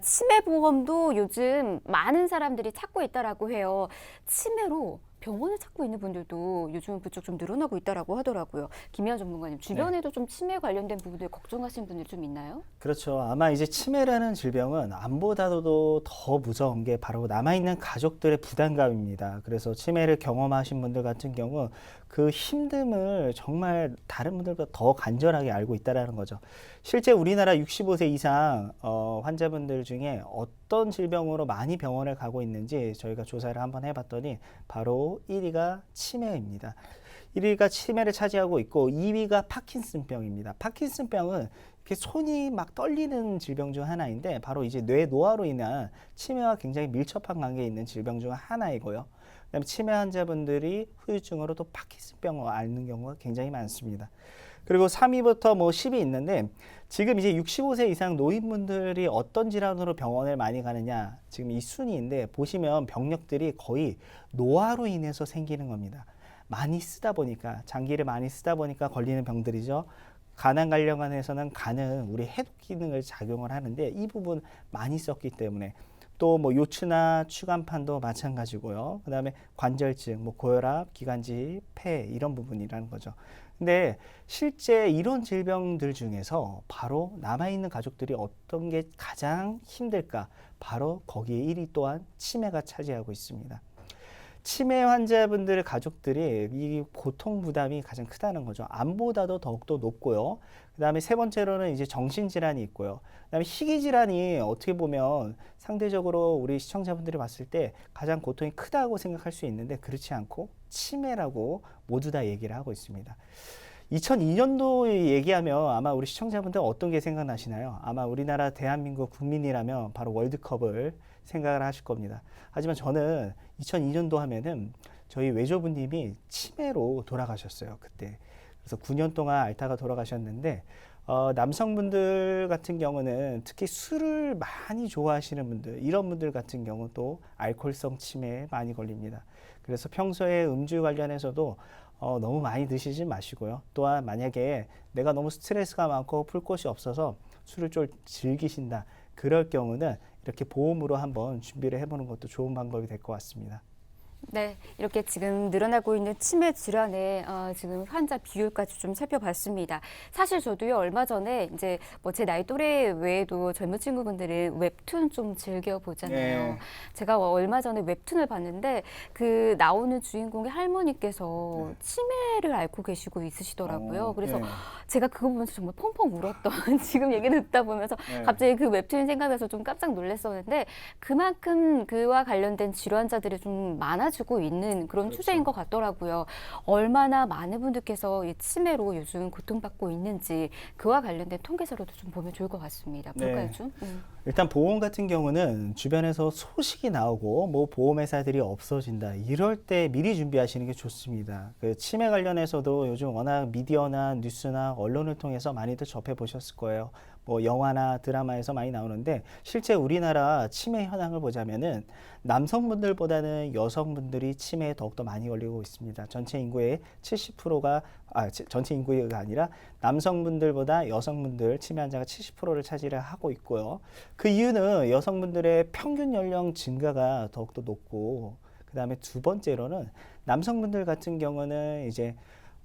치매 보험도 요즘 많은 사람들이 찾고 있다라고 해요. 치매로 병원을 찾고 있는 분들도 요즘 부쩍 좀 늘어나고 있다라고 하더라고요. 김희아 전문가님, 네. 주변에도 좀 치매 관련된 부분들 걱정하시는 분들 좀 있나요? 그렇죠. 아마 이제 치매라는 질병은 암보다도 더 무서운 게 바로 남아있는 가족들의 부담감입니다. 그래서 치매를 경험하신 분들 같은 경우 그 힘듦을 정말 다른 분들보다 더 간절하게 알고 있다는 거죠. 실제 우리나라 65세 이상 환자분들 중에 어떤 질병으로 많이 병원을 가고 있는지 저희가 조사를 한번 해봤더니 바로 1위가 치매입니다. 1위가 치매를 차지하고 있고 2위가 파킨슨병입니다. 파킨슨병은 이렇게 손이 막 떨리는 질병 중 하나인데 바로 이제 뇌 노화로 인한 치매와 굉장히 밀접한 관계에 있는 질병 중 하나이고요. 그다음에 치매 환자분들이 후유증으로 또 파킨슨병을 앓는 경우가 굉장히 많습니다. 그리고 3위부터 뭐 10위 있는데 지금 이제 65세 이상 노인분들이 어떤 질환으로 병원을 많이 가느냐 지금 이 순위인데 보시면 병력들이 거의 노화로 인해서 생기는 겁니다. 많이 쓰다 보니까 장기를 많이 쓰다 보니까 걸리는 병들이죠. 간암 관련해서는 간은 우리 해독 기능을 작용을 하는데 이 부분 많이 썼기 때문에 또 뭐 요추나 추간판도 마찬가지고요. 그다음에 관절증, 뭐 고혈압, 기관지, 폐 이런 부분이라는 거죠. 근데 실제 이런 질병들 중에서 바로 남아있는 가족들이 어떤 게 가장 힘들까? 바로 거기에 1위 또한 치매가 차지하고 있습니다. 치매 환자분들 가족들이 이 고통 부담이 가장 크다는 거죠. 암보다도 더욱더 높고요. 그 다음에 세 번째로는 이제 정신질환이 있고요. 그 다음에 희귀질환이 어떻게 보면 상대적으로 우리 시청자분들이 봤을 때 가장 고통이 크다고 생각할 수 있는데 그렇지 않고 치매라고 모두 다 얘기를 하고 있습니다. 2002년도 얘기하면 아마 우리 시청자분들 어떤 게 생각나시나요? 아마 우리나라 대한민국 국민이라면 바로 월드컵을 생각을 하실 겁니다. 하지만 저는 2002년도 하면은 저희 외조부님이 치매로 돌아가셨어요. 그때. 그래서 9년 동안 앓다가 돌아가셨는데 남성분들 같은 경우는 특히 술을 많이 좋아하시는 분들 이런 분들 같은 경우 또 알코올성 치매에 많이 걸립니다. 그래서 평소에 음주 관련해서도 너무 많이 드시지 마시고요. 또한 만약에 내가 너무 스트레스가 많고 풀 곳이 없어서 술을 좀 즐기신다. 그럴 경우는 이렇게 보험으로 한번 준비를 해보는 것도 좋은 방법이 될 것 같습니다. 네, 이렇게 지금 늘어나고 있는 치매 질환의 지금 환자 비율까지 좀 살펴봤습니다. 사실 저도요, 얼마 전에 이제 뭐 제 나이 또래 외에도 젊은 친구분들은 웹툰 좀 즐겨 보잖아요. 네. 제가 얼마 전에 웹툰을 봤는데 그 나오는 주인공의 할머니께서 네. 치매를 앓고 계시고 있으시더라고요. 그래서 네. 제가 그거 보면서 정말 펑펑 울었던 지금 얘기를 듣다 보면서 네. 갑자기 그 웹툰이 생각나서 좀 깜짝 놀랐었는데 그만큼 그와 관련된 질환자들이 좀 많아지고 있는 그런 그렇죠. 추세인 것 같더라고요. 얼마나 많은 분들께서 이 치매로 요즘 고통받고 있는지 그와 관련된 통계자료도 좀 보면 좋을 것 같습니다. 볼까요, 네. 좀? 일단 보험 같은 경우는 주변에서 소식이 나오고 뭐 보험회사들이 없어진다 이럴 때 미리 준비하시는 게 좋습니다. 그 치매 관련해서도 요즘 워낙 미디어나 뉴스나 언론을 통해서 많이들 접해 보셨을 거예요. 뭐 영화나 드라마에서 많이 나오는데 실제 우리나라 치매 현황을 보자면은 남성분들보다는 여성분들이 치매에 더욱더 많이 걸리고 있습니다. 전체 인구의 70%가 전체 인구가 아니라 남성분들보다 여성분들 치매 환자가 70%를 차지를 하고 있고요. 그 이유는 여성분들의 평균 연령 증가가 더욱더 높고 그 다음에 두 번째로는 남성분들 같은 경우는 이제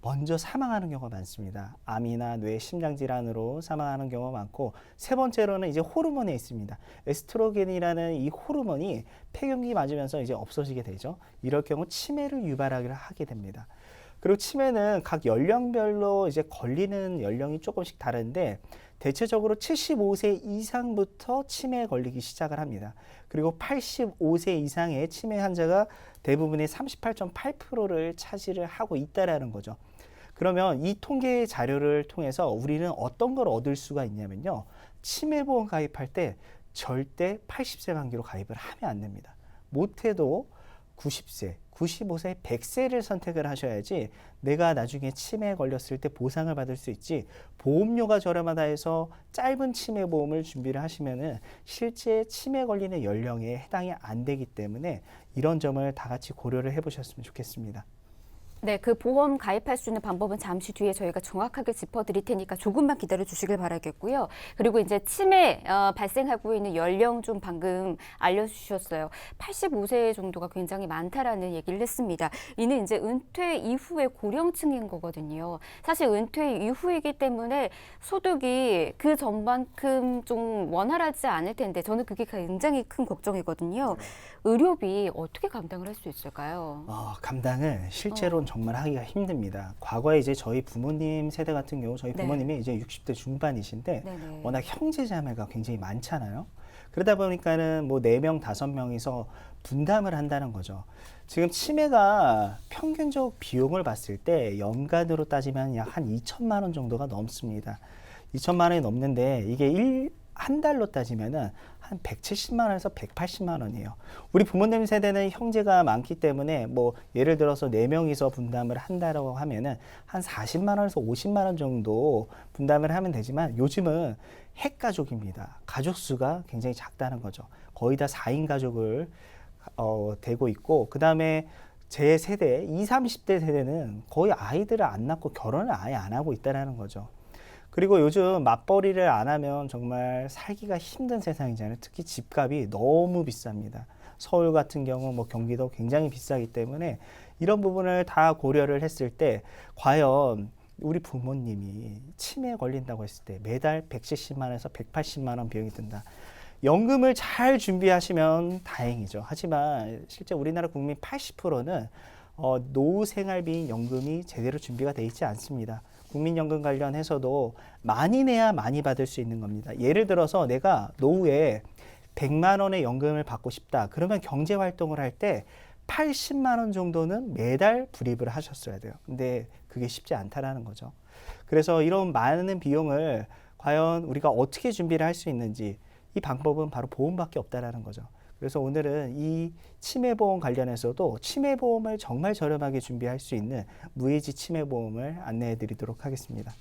먼저 사망하는 경우가 많습니다. 암이나 뇌 심장 질환으로 사망하는 경우가 많고 세 번째로는 이제 호르몬에 있습니다. 에스트로겐이라는 이 호르몬이 폐경기 맞으면서 이제 없어지게 되죠. 이럴 경우 치매를 유발하게 하게 됩니다. 그리고 치매는 각 연령별로 이제 걸리는 연령이 조금씩 다른데 대체적으로 75세 이상부터 치매에 걸리기 시작을 합니다. 그리고 85세 이상의 치매 환자가 대부분의 38.8%를 차지를 하고 있다라는 거죠. 그러면 이 통계 자료를 통해서 우리는 어떤 걸 얻을 수가 있냐면요. 치매보험 가입할 때 절대 80세 만기로 가입을 하면 안 됩니다. 못해도 90세, 95세, 100세를 선택을 하셔야지 내가 나중에 치매에 걸렸을 때 보상을 받을 수 있지 보험료가 저렴하다 해서 짧은 치매 보험을 준비를 하시면은 실제 치매 걸리는 연령에 해당이 안 되기 때문에 이런 점을 다 같이 고려를 해보셨으면 좋겠습니다. 네, 그 보험 가입할 수 있는 방법은 잠시 뒤에 저희가 정확하게 짚어드릴 테니까 조금만 기다려 주시길 바라겠고요. 그리고 이제 치매 발생하고 있는 연령 좀 방금 알려주셨어요. 85세 정도가 굉장히 많다라는 얘기를 했습니다. 이는 이제 은퇴 이후의 고령층인 거거든요. 사실 은퇴 이후이기 때문에 소득이 그 전만큼 좀 원활하지 않을 텐데 저는 그게 굉장히 큰 걱정이거든요. 의료비 어떻게 감당을 할 수 있을까요? 감당을 실제로는 정말 하기가 힘듭니다. 과거에 이제 저희 부모님 세대 같은 경우 저희 네. 부모님이 이제 60대 중반이신데 네네. 워낙 형제 자매가 굉장히 많잖아요. 그러다 보니까는 뭐 4명, 5명이서 분담을 한다는 거죠. 지금 치매가 평균적 비용을 봤을 때 연간으로 따지면 약 한 2천만 원 정도가 넘습니다. 2천만 원이 넘는데 이게 한 달로 따지면은 한 170만 원에서 180만 원이에요. 우리 부모님 세대는 형제가 많기 때문에 뭐 예를 들어서 4명이서 분담을 한다고 하면은 한 40만 원에서 50만 원 정도 분담을 하면 되지만 요즘은 핵가족입니다. 가족 수가 굉장히 작다는 거죠. 거의 다 4인 가족을 되고 있고 그다음에 제 세대 20, 30대 세대는 거의 아이들을 안 낳고 결혼을 아예 안 하고 있다는 거죠. 그리고 요즘 맞벌이를 안 하면 정말 살기가 힘든 세상이잖아요. 특히 집값이 너무 비쌉니다. 서울 같은 경우 뭐 경기도 굉장히 비싸기 때문에 이런 부분을 다 고려를 했을 때 과연 우리 부모님이 치매에 걸린다고 했을 때 매달 170만 원에서 180만 원 비용이 든다. 연금을 잘 준비하시면 다행이죠. 하지만 실제 우리나라 국민 80%는 노후 생활비 연금이 제대로 준비가 돼 있지 않습니다. 국민연금 관련해서도 많이 내야 많이 받을 수 있는 겁니다. 예를 들어서 내가 노후에 100만 원의 연금을 받고 싶다. 그러면 경제활동을 할 때 80만 원 정도는 매달 불입을 하셨어야 돼요. 근데 그게 쉽지 않다라는 거죠. 그래서 이런 많은 비용을 과연 우리가 어떻게 준비를 할 수 있는지 이 방법은 바로 보험밖에 없다라는 거죠. 그래서 오늘은 이 치매보험 관련해서도 치매보험을 정말 저렴하게 준비할 수 있는 무해지 치매보험을 안내해 드리도록 하겠습니다.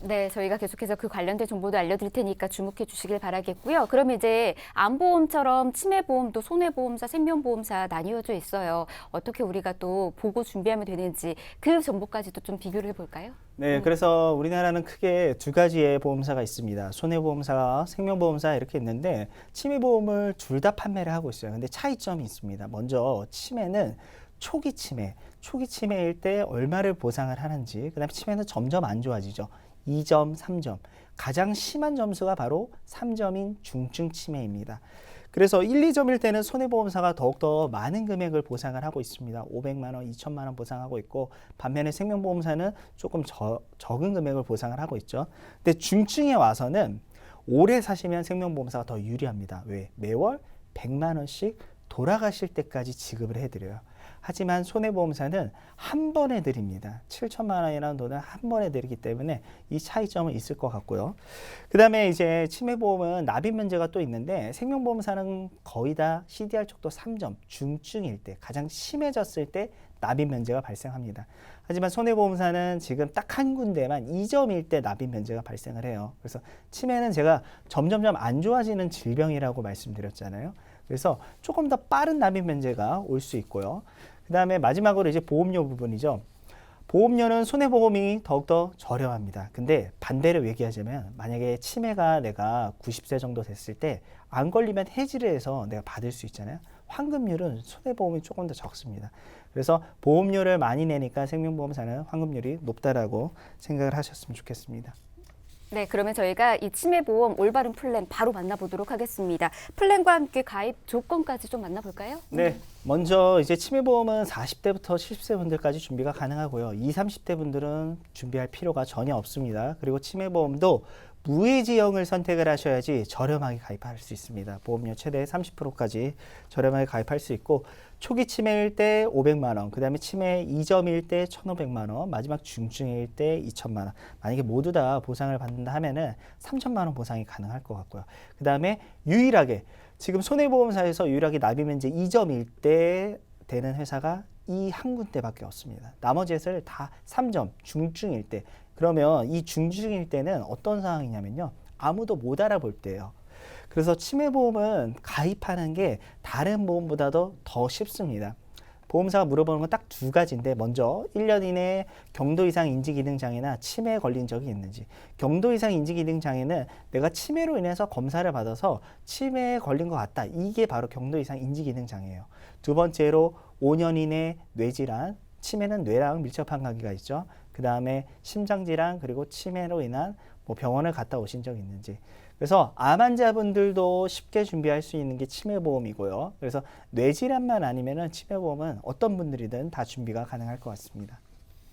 네, 저희가 계속해서 그 관련된 정보도 알려드릴 테니까 주목해 주시길 바라겠고요. 그럼 이제 암보험처럼 치매보험도 손해보험사, 생명보험사 나뉘어져 있어요. 어떻게 우리가 또 보고 준비하면 되는지 그 정보까지도 좀 비교를 해볼까요? 네, 그래서 우리나라는 크게 2가지의 보험사가 있습니다. 손해보험사, 생명보험사 이렇게 있는데 치매보험을 둘 다 판매를 하고 있어요. 근데 차이점이 있습니다. 먼저 치매는 초기 치매일 때 얼마를 보상을 하는지, 그다음에 치매는 점점 안 좋아지죠. 2점, 3점. 가장 심한 점수가 바로 3점인 중증 치매입니다. 그래서 1, 2점일 때는 손해보험사가 더욱더 많은 금액을 보상을 하고 있습니다. 500만 원, 2천만 원 보상하고 있고 반면에 생명보험사는 조금 적은 금액을 보상을 하고 있죠. 근데 중증에 와서는 오래 사시면 생명보험사가 더 유리합니다. 왜? 매월 100만 원씩 돌아가실 때까지 지급을 해드려요. 하지만 손해보험사는 한 번에 드립니다. 7천만 원이라는 돈을 한 번에 드리기 때문에 이 차이점은 있을 것 같고요. 그 다음에 이제 치매보험은 납입 문제가 또 있는데 생명보험사는 거의 다 CDR 척도 3점, 중증일 때, 가장 심해졌을 때 납입 면제가 발생합니다. 하지만 손해보험사는 지금 딱 한 군데만 2점일 때 납입 면제가 발생을 해요. 그래서 치매는 제가 점점점 안 좋아지는 질병이라고 말씀드렸잖아요. 그래서 조금 더 빠른 납입 면제가 올 수 있고요. 그 다음에 마지막으로 이제 보험료 부분이죠. 보험료는 손해보험이 더욱더 저렴합니다. 근데 반대로 얘기하자면 만약에 치매가 내가 90세 정도 됐을 때 안 걸리면 해지를 해서 내가 받을 수 있잖아요. 환급률은 손해보험이 조금 더 적습니다. 그래서 보험료를 많이 내니까 생명보험사는 환급률이 높다라고 생각을 하셨으면 좋겠습니다. 네, 그러면 저희가 이 치매보험 올바른 플랜 바로 만나보도록 하겠습니다. 플랜과 함께 가입 조건까지 좀 만나볼까요? 네, 먼저 이제 치매보험은 40대부터 70세 분들까지 준비가 가능하고요. 20, 30대 분들은 준비할 필요가 전혀 없습니다. 그리고 치매보험도 무해지형을 선택을 하셔야지 저렴하게 가입할 수 있습니다. 보험료 최대 30%까지 저렴하게 가입할 수 있고 초기 치매일 때 500만 원, 그 다음에 치매 2점일 때 1,500만 원, 마지막 중증일 때 2천만 원. 만약에 모두 다 보상을 받는다 하면은 3천만 원 보상이 가능할 것 같고요. 그 다음에 유일하게 지금 손해보험사에서 유일하게 납입면제 2점일 때 되는 회사가 이 한 군데밖에 없습니다. 나머지 회사를 다 3점, 중증일 때. 그러면 이 중증일 때는 어떤 상황이냐면요. 아무도 못 알아볼 때예요. 그래서 치매보험은 가입하는 게 다른 보험보다도 더 쉽습니다. 보험사가 물어보는 건 딱 두 가지인데 먼저 1년 이내에 경도 이상 인지 기능 장애나 치매에 걸린 적이 있는지. 경도 이상 인지 기능 장애는 내가 치매로 인해서 검사를 받아서 치매에 걸린 것 같다. 이게 바로 경도 이상 인지 기능 장애예요. 두 번째로 5년 이내 뇌질환, 치매는 뇌랑 밀접한 관계가 있죠. 그 다음에 심장질환 그리고 치매로 인한 뭐 병원을 갔다 오신 적 있는지. 그래서 암 환자분들도 쉽게 준비할 수 있는 게 치매보험이고요. 그래서 뇌질환만 아니면은 치매보험은 어떤 분들이든 다 준비가 가능할 것 같습니다.